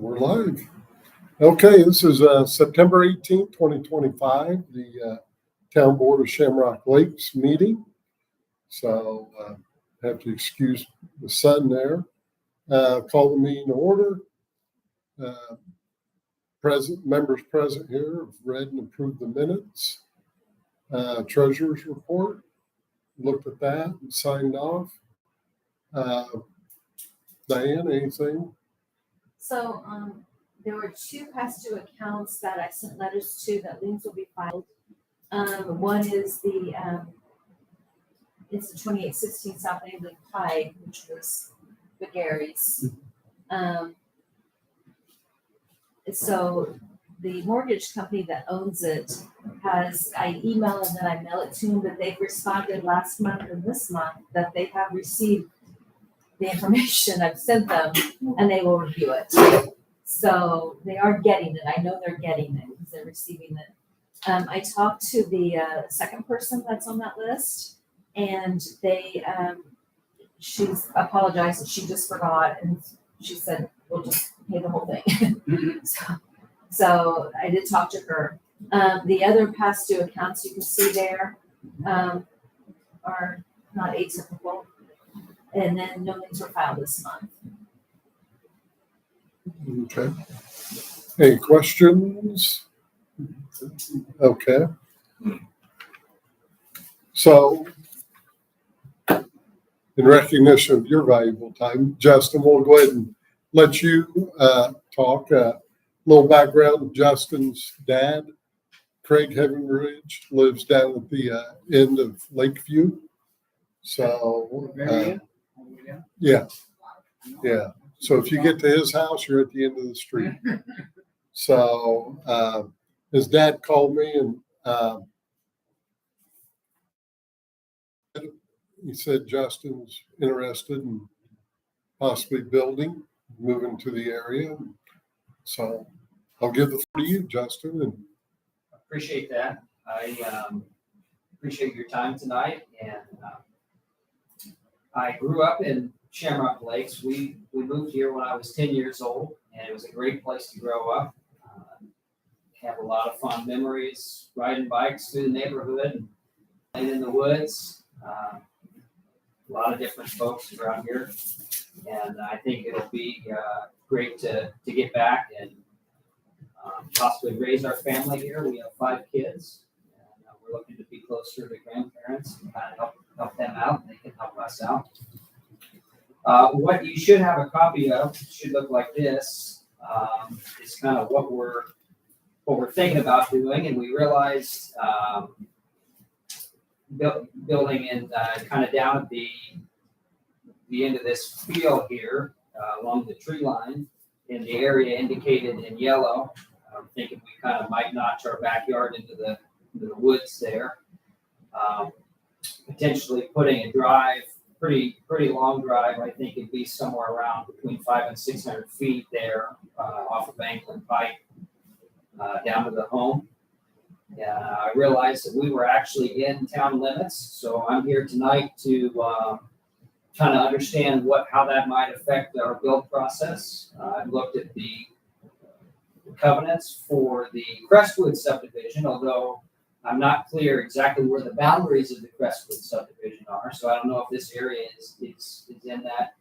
We're live. Okay, this is September 18th, 2025, the Town Board of Shamrock Lakes meeting. So have to excuse the sun there. Call the meeting to order. Members present here have read and approved the minutes. Treasurer's report, looked at that and signed off. Diane, anything? So there were two past due accounts that I sent letters to that liens will be filed. One is it's the 2816 South England Pike, which was the Gary's. So the mortgage company that owns it I email and then I mail it to them, but they've responded last month and this month that they have received the information I've sent them and they will review it. So they are getting it. I know they're getting it because they're receiving it. I talked to the second person that's on that list, and she's apologized that she just forgot, and she said, we'll just pay the whole thing. So I did talk to her. The other past due accounts you can see there are not atypical. And then no liens were filed this month. Okay. Any questions? Okay. So, in recognition of your valuable time, Justin, we'll go ahead and let you talk. A little background: Justin's dad, Craig Heavenridge, lives down at the end of Lakeview. So, yeah. So if you get to his house, you're at the end of the street. So his dad called me and he said Justin's interested in possibly moving to the area. So I'll give the floor to you, Justin. And appreciate that. I appreciate your time tonight. And I grew up in Shamrock Lakes. We moved here when I was 10 years old, and it was a great place to grow up. Have a lot of fond memories riding bikes through the neighborhood and in the woods. A lot of different folks around here, and I think it'll be great to get back and possibly raise our family here. We have 5 kids, and we're looking to be closer to grandparents and kind of help them out, and they can help us out. What you should have a copy of should look like this. Is kind of what we're thinking about doing, and we realized building in kind of down at the end of this field here along the tree line in the area indicated in yellow. I'm thinking we kind of might notch our backyard into the woods there. Potentially putting a drive, pretty long drive. I think it'd be somewhere around between 500 and 600 feet there off of Anglin Pike down to the home. I realized that we were actually in town limits, so I'm here tonight to kind of understand how that might affect our build process. I've looked at the covenants for the Crestwood subdivision, although I'm not clear exactly where the boundaries of the Crestwood subdivision are, so I don't know if this area is in that,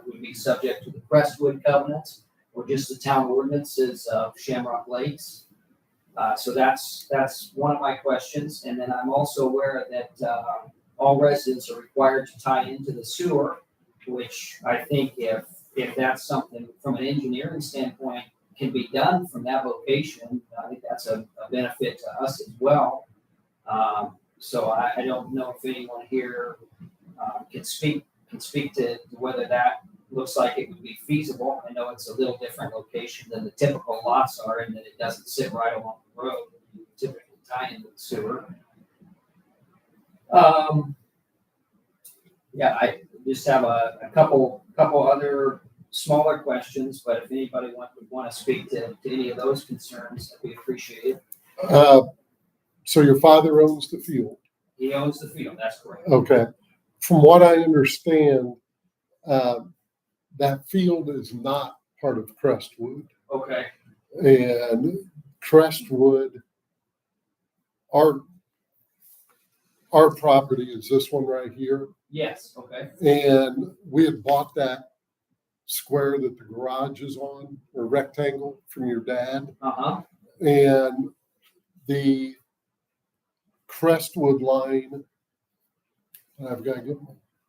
would be subject to the Crestwood covenants or just the town ordinances of Shamrock Lakes. So that's one of my questions. And then I'm also aware that all residents are required to tie into the sewer, which I think if that's something from an engineering standpoint can be done from that location, I think that's a benefit to us as well. So I don't know if anyone here can speak to whether that looks like it would be feasible. I know it's a little different location than the typical lots are, and that it doesn't sit right along the road. You typically tie into the sewer. I just have a couple other smaller questions, but if anybody would want to speak to any of those concerns, that'd be appreciated. So your father owns the field? He owns the field, that's correct. Okay. From what I understand, that field is not part of Crestwood. Okay, And Crestwood, our property is this one right here. yes, okay, And we had bought that square that the garage is on, or rectangle from your dad. uh-huh, And the Crestwood line, I've got to get,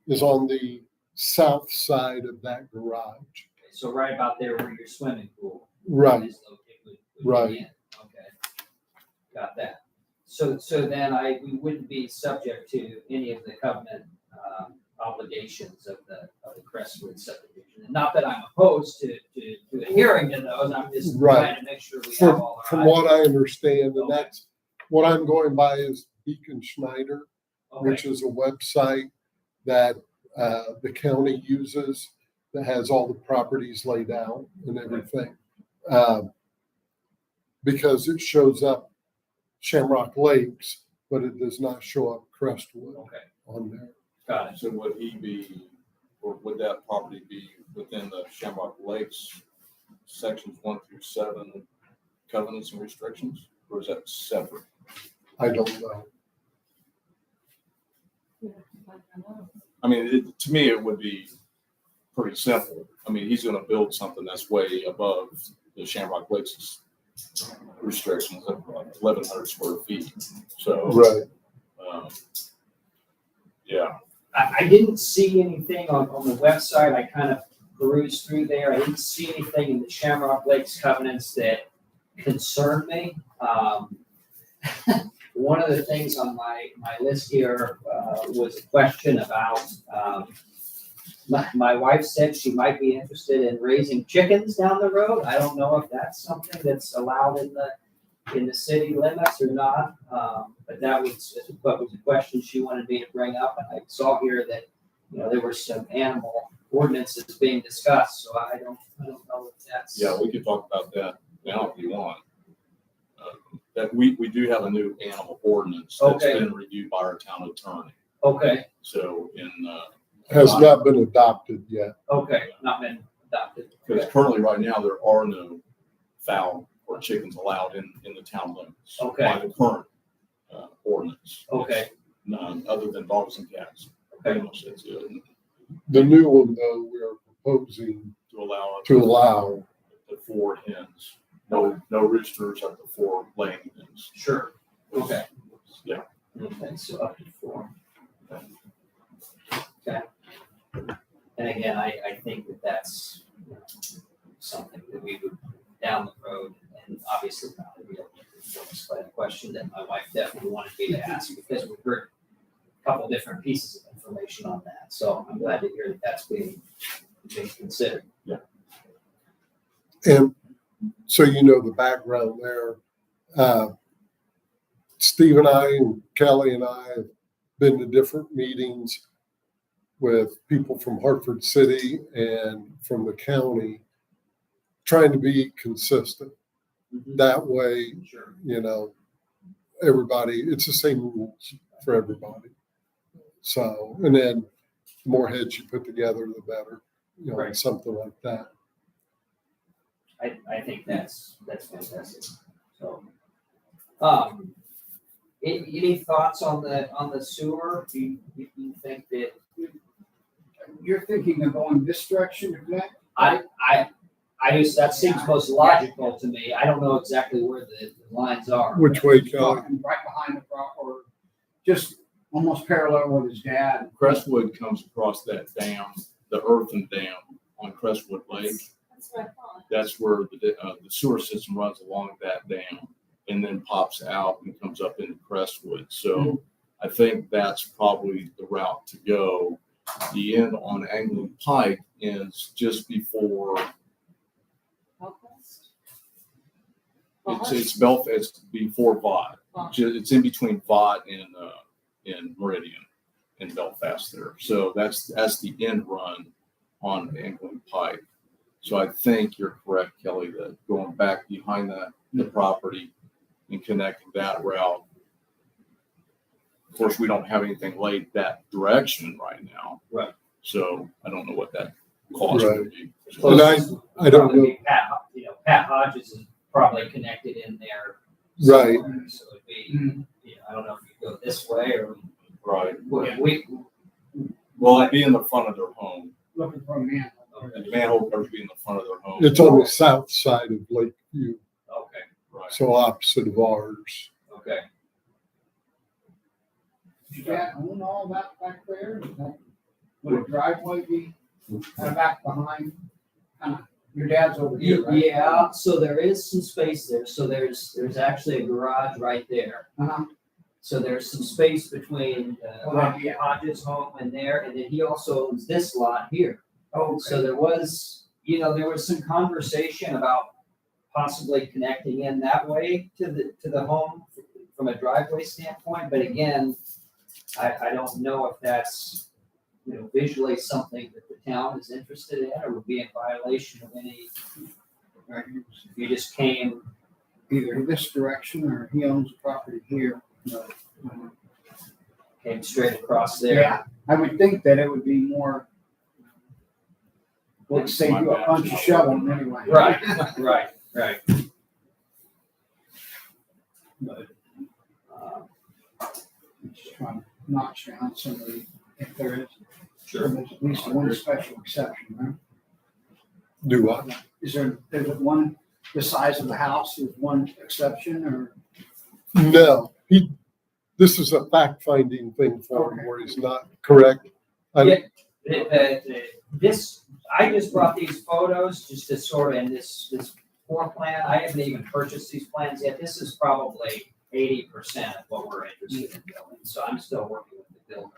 is on the south side of that garage. so right about there where your swimming pool Right, is located would Right. be in. Okay, got that. So then we wouldn't be subject to any of the covenant obligations of the Crestwood subdivision. And not that I'm opposed to adhering to those, I'm just Right. trying to make sure we have all our. from what I understand, and Okay. that's what I'm going by is Beacon Schneider, Okay, which is a website that the county uses that has all the properties laid out and everything. Because it shows up Shamrock Lakes, but it does not show up Crestwood okay, on there. got it. So would he be, or would that property be within the Shamrock Lakes sections 1 through 7 covenants and restrictions, or is that separate? I don't know. I mean, to me, it would be pretty simple. I mean, he's going to build something that's way above the Shamrock Lakes restrictions of 1,100 square feet. So, Right. Yeah, I didn't see anything on the website. I kind of perused through there. I didn't see anything in the Shamrock Lakes covenants that concerned me. One of the things on my list here was a question about, my wife said she might be interested in raising chickens down the road. I don't know if that's something that's allowed in the city limits or not. But that was a question she wanted me to bring up. And I saw here that, there were some animal ordinances being discussed. So I don't know if that's. yeah, we could talk about that now if you want. That we do have a new animal ordinance that's Okay. been reviewed by our town attorney. Okay, So Has not been adopted yet. okay, not been adopted. because currently right now, there are no fowl or chickens allowed in the town limits. Okay. By the current ordinance. Okay. None, other than dogs and cats. Pretty much that's it. The new one, though, we are proposing To allow. to allow. The 4 hens. No roosters up to 4 laying hens. Sure. Okay. Yeah. Okay, so up to 4. Okay. And again, I think that's something that we would down the road, and obviously not to be able to explain a question that my wife definitely wanted me to ask, because we've heard a couple different pieces of information on that. So I'm glad to hear that that's being considered. And so the background there. Steve and I and Kelly and I have been to different meetings with people from Hartford City and from the county, trying to be consistent. That way, Sure. everybody, it's the same rules for everybody. So, and then the more heads you put together, the better, Right. something like that. I think that's fantastic. So, any thoughts on the sewer? Do you think that You're thinking of going this direction to connect? that seems most logical to me. I don't know exactly where the lines are. Which way, Kelly? Talking right behind the rock, or just almost parallel with his dad. Crestwood comes across that dam, the earthen dam on Crestwood Lake. That's what I thought. That's where the sewer system runs along that dam and then pops out and comes up into Crestwood. So I think that's probably the route to go. The end on Angling Pike is just before, it's before Vaught. It's in between Vaught and Meridian in Belfast there. So that's the end run on Angling Pike. So I think you're correct, Kelly, that going back behind the property and connecting that route. Of course, we don't have anything laid that direction right now. Right. So I don't know what that cost Right. would be. And I don't Probably know. be Pat Hodges is probably connected in there. Right. somewhere, So it'd be, I don't know if you go this way or Right. we Well, it'd be in the front of their home. Looking for a man. The manhole would be in the front of their home. It's on the south side of Lakeview, okay, Right. so opposite of ours. okay. Does your dad own all that back there? Would a driveway be kind of back behind? Your dad's over here, right? Yeah, so there is some space there. So there's actually a garage right there. Uh-huh. So there's some space between Yeah. Hodges' home and there, and then he also owns this lot here. Oh, So there was some conversation about possibly connecting in that way to the home from a driveway standpoint, but again, I don't know if that's, visually something that the town is interested in or would be in violation of any, if you just came, either this direction or he owns the property here. came straight across there. Yeah, I would think that it would be more, would save you a bunch of shoveling anyway. Right. But, I'm just trying to notch down somebody, if there is. There's at least one special exception, right? Do what? Is there's one, the size of the house is one exception or? No, this is a fact-finding thing for him Okay. where he's not correct. Yeah. I just brought these photos just to sort of, in this floor plan, I haven't even purchased these plans yet. This is probably 80% of what we're interested in building, so I'm still working with the builder.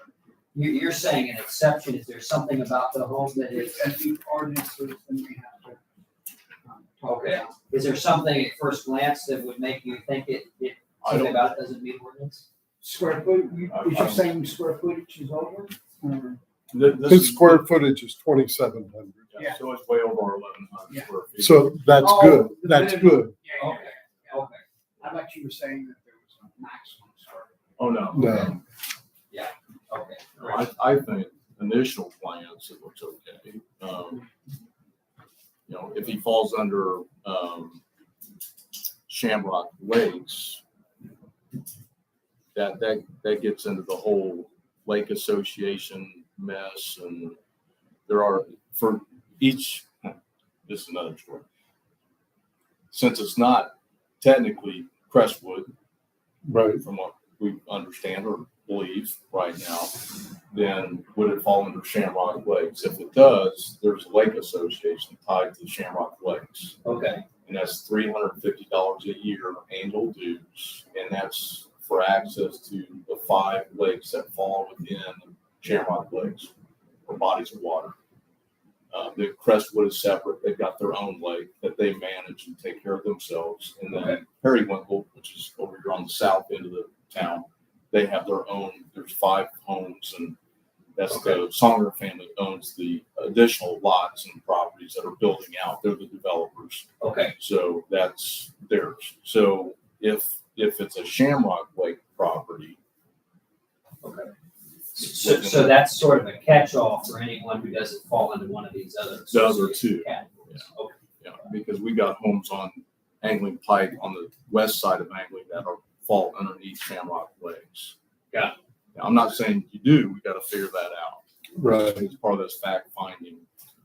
You're saying an exception, is there something about the home that is, As the ordinances, then we have to. Talk okay, about. is there something at first glance that would make you think something about it doesn't meet ordinance? Square foot, is you saying square footage is over? Or- His square footage is 2,700. Yeah. So it's way over 1,100 Yeah. square feet. So that's Oh, good. the That's minimum. good. Yeah, Okay, okay, I thought you were saying that there was a maximum square. Oh, no. No. okay. I think initial plans, it looks okay. If he falls under Shamrock Lakes, that gets into the whole lake association mess, and there are for each. This is another story. Since it's not technically Crestwood, Right. from what we understand or believe right now, then would it fall under Shamrock Lakes? If it does, there's a lake association tied to Shamrock Lakes. Okay, And that's $350 a year annual dues. And that's for access to the 5 lakes that fall within Shamrock Lakes or bodies of water. The Crestwood is separate. They've got their own lake that they manage and take care of themselves. And then Periwinkle, which is over here on the south end of the town, they have their own. There's 5 homes, and that's the Songer family owns the additional lots and properties that are building out. They're the developers. okay, So that's theirs. So if it's a Shamrock Lake property, okay. So that's sort of a catch-all for anyone who doesn't fall into one of these other. The other two. categories. Okay. yeah, because we got homes on Angling Pike on the west side of Angling that fall underneath Shamrock Lakes. Got Now, I'm not saying you do. We got to figure that out. Right. It's part of this fact finding.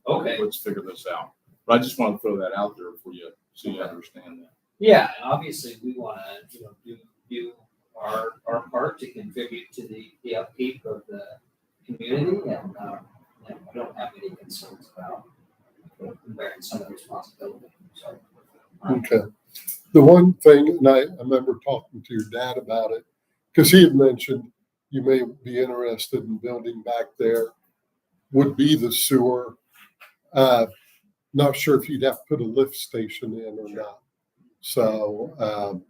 Okay, Let's figure this out. But I just want to throw that out there for you so you understand that. yeah, and obviously we want to, do our part to contribute to the upkeep of the community, and we don't have any concerns about bearing some of the responsibility. So, Okay. The one thing, and I remember talking to your dad about it, because he had mentioned you may be interested in building back there, would be the sewer. Not sure if you'd have to put a lift station in or not. So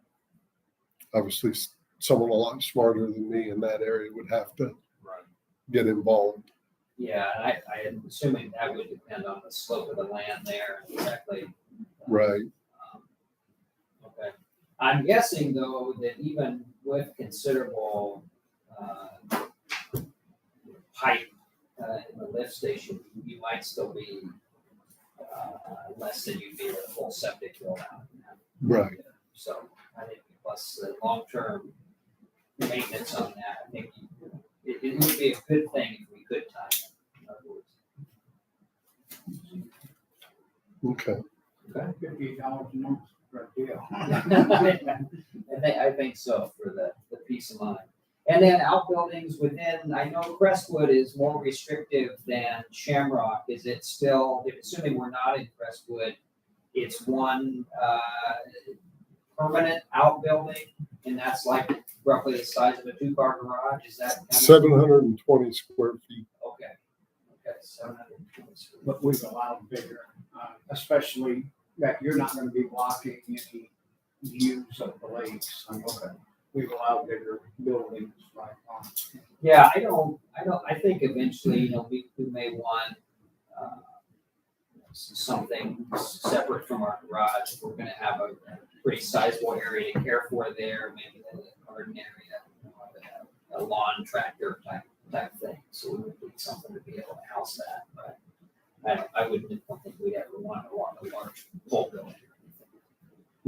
obviously someone a lot smarter than me in that area would have to Right. get involved. yeah, and I am assuming that would depend on the slope of the land there, exactly. Right. Okay. I'm guessing though that even with considerable pipe in the lift station, you might still be less than you'd be with a full septic build out. Right. So I think plus the long-term maintenance on that, I think it would be a good thing if we could time it. In other words. Okay. $50 a month for a deal. I think so for the peace of mind. And then outbuildings within, I know Crestwood is more restrictive than Shamrock. Is it still, assuming we're not in Crestwood, it's one permanent outbuilding, and that's like roughly the size of a 2-car garage? Is that kind of? 720 square feet. Okay. Okay, 720 square. But we've allowed bigger, especially that you're not gonna be blocking any views of the lakes. Okay. We've allowed bigger buildings like on. Yeah, I think eventually, we may want, something separate from our garage. If we're gonna have a pretty sizable area to care for there, maybe a garden area, a lawn tractor type thing. So we would need something to be able to house that, but I don't think we'd ever want a large pole building.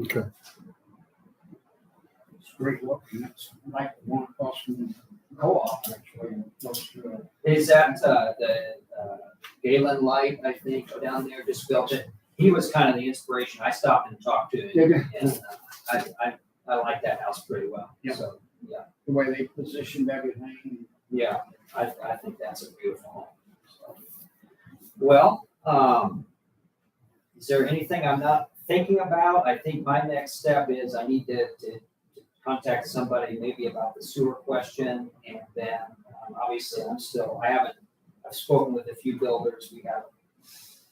Okay. It's great looking. It's like the one across from the co-op actually. Close to it. Is that the Galen Light, I think, down there just built it? He was kind of the inspiration. I stopped and talked to him, and I like that house pretty well. Yeah. So, yeah, The way they positioned everything. yeah, I think that's a beautiful home. So. Well, is there anything I'm not thinking about? I think my next step is I need to contact somebody maybe about the sewer question, and then obviously I've spoken with a few builders. We haven't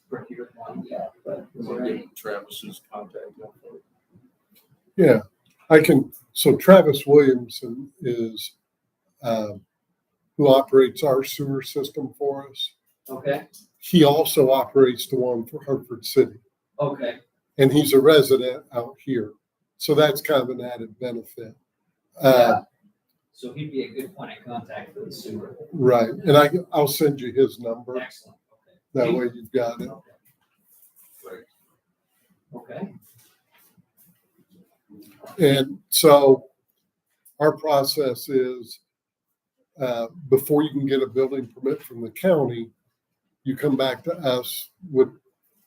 procured one yet, but is there any? Travis's contact info. Yeah, I can. So Travis Williamson is who operates our sewer system for us. Okay, He also operates the one for Hartford City, okay, and he's a resident out here. So that's kind of an added benefit. yeah. So he'd be a good point of contact for the sewer. Right, and I'll send you his number. Excellent, okay. That way you've got it. Okay. Great. Okay, And so our process is before you can get a building permit from the county, you come back to us with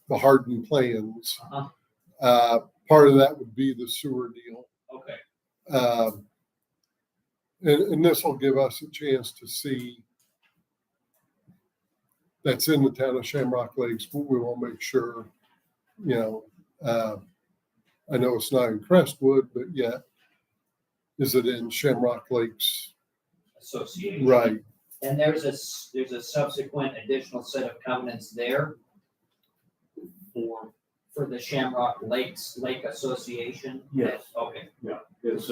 the hardened plans. Uh-huh. Part of that would be the sewer deal. okay, And this will give us a chance to see that's in the town of Shamrock Lakes, but we will make sure, I know it's not in Crestwood, but yet, is it in Shamrock Lakes? association. Right. And there's a subsequent additional set of covenants there for the Shamrock Lake Association? Yes. Okay, Yeah, it's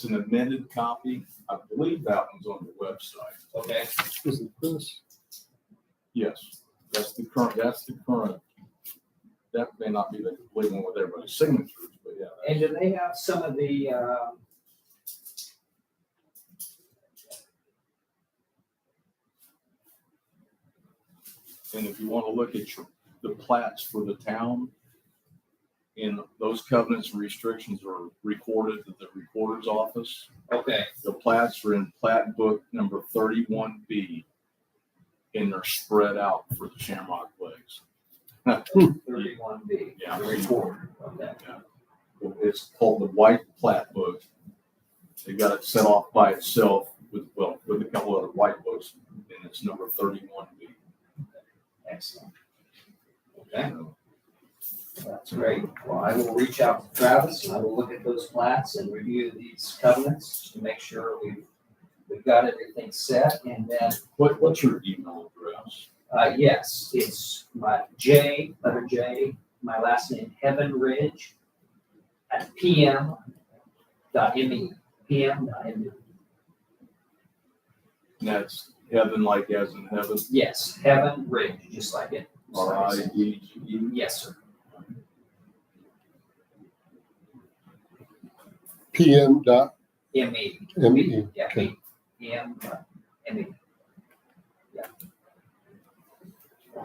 an amended copy. I believe that one's on the website. okay, Is it this? Yes, that's the current. That may not be the complete one with everybody's signatures, but yeah. and do they have some of the, And if you want to look at the plats for the town, and those covenants and restrictions are recorded at the recorder's office. okay, The plats are in plat book number 31B, and they're spread out for the Shamrock Lakes. 31B, Yeah. the report, okay, It's called the white plat book. They got it set off by itself with a couple other white books, and it's number 31B. excellent. Okay. That's great. Well, I will reach out to Travis and I will look at those plats and review these covenants to make sure we've got everything set. And then, What's your email address? yes, it's my letter J, my last name, Heaven Ridge at pm.me, pm.me. And that's heaven like as in heaven, Yes, Heaven Ridge, just like it. RIDGE. Yes, sir. PM.me. M-E. Yeah, Okay. PM.me. Yeah.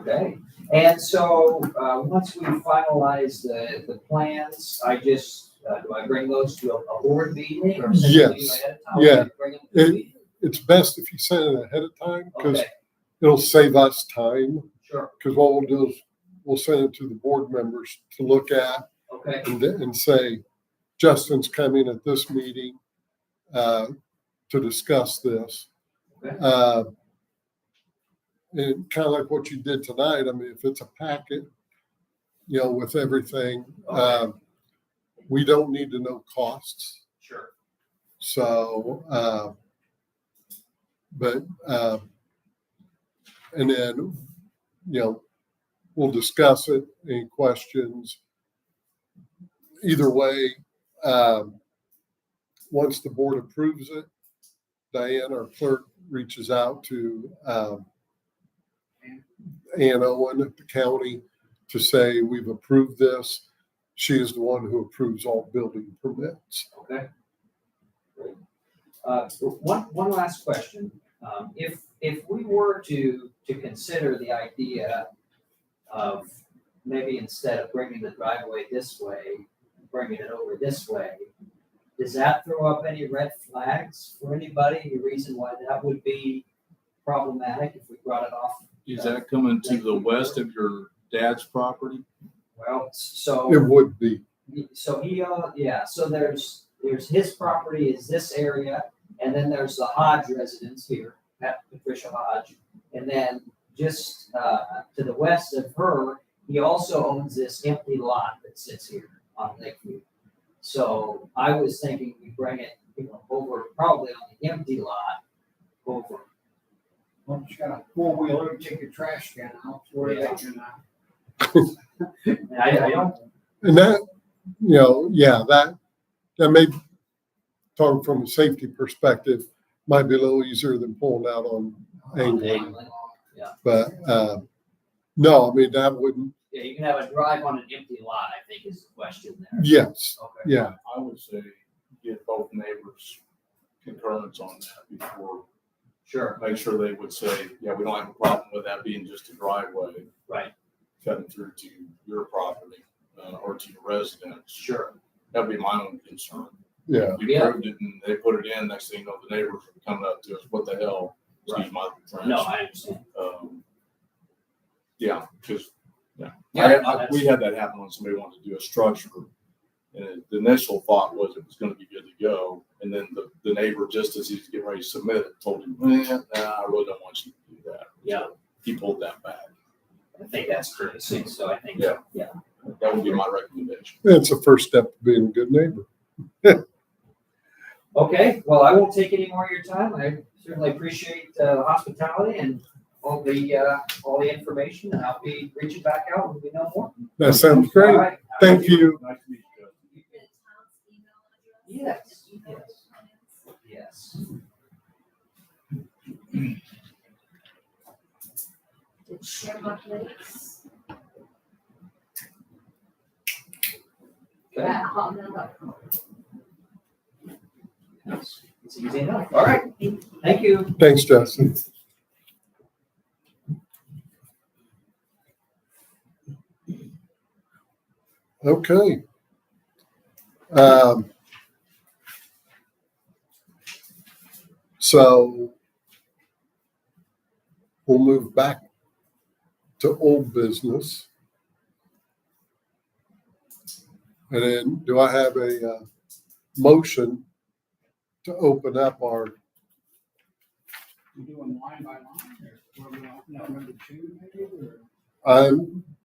Okay, and so, once we finalize the plans, I just, do I bring those to a board meeting or send them to you Yes. ahead of time? Yeah. Bring them to the meeting? It's best if you send it ahead of time because Okay, it'll save us time. sure, Because what we'll do is we'll send it to the board members to look at okay, and say, Justin's coming at this meeting to discuss this. Okay. And kind of like what you did tonight. I mean, if it's a packet, with everything, Okay. we don't need to know costs. sure, So, and then, we'll discuss it. Any questions? Either way, once the board approves it, Diane, our clerk, reaches out to Ann Owen at the county to say we've approved this. She is the one who approves all building permits. okay. Great. One last question. If we were to consider the idea of maybe instead of bringing the driveway this way, bringing it over this way, does that throw up any red flags for anybody? Any reason why that would be problematic if we brought it off? Is that coming to the west of your dad's property? Well, so. It would be. So so there's his property is this area, and then there's the Hodge residence here, Patricia Hodge. And then just to the west of her, he also owns this empty lot that sits here on Lakeview. So I was thinking we bring it, over probably on the empty lot over. Well, you got a four-wheeler, take your trash can out, where they can, And I don't, And that, that may, talking from a safety perspective, might be a little easier than pulling out on Angling. But, no, I mean, that wouldn't, Yeah, you can have a drive on an empty lot, I think is the question there. yes, Okay. yeah. I would say get both neighbors' concurrence on that before, Sure, make sure they would say, yeah, we don't have a problem with that being just a driveway right, cutting through to your property or to your residence. sure. That'd be my own concern. Yeah. You Yeah. approved it and they put it in, next thing you know, the neighbors are coming up to us, what the hell? Excuse my French. No, I understand. Yeah, because, yeah. Yeah, We had that happen when somebody wanted to do a structure. And the initial thought was it was gonna be good to go. And then the neighbor, just as he was getting ready to submit it, told him, nah, I really don't want you to do that. Yeah. So he pulled that back. I think that's courtesy, so I think, Yeah. yeah. That would be my recommendation. It's the first step to being a good neighbor. Okay, well, I won't take any more of your time. I certainly appreciate the hospitality and all the information, and I'll be reaching back out when we know more. That sounds All great. right. Thank you. Nice to meet you, Yes, yes. Did Shamrock Lakes? Okay. at hotmail.com. It's easy enough. All right, thank you. Thanks, Justin. Okay. So we'll move back to old business. And then do I have a motion to open up our, you doing line by line, or we're gonna open up number two, maybe, or? I'm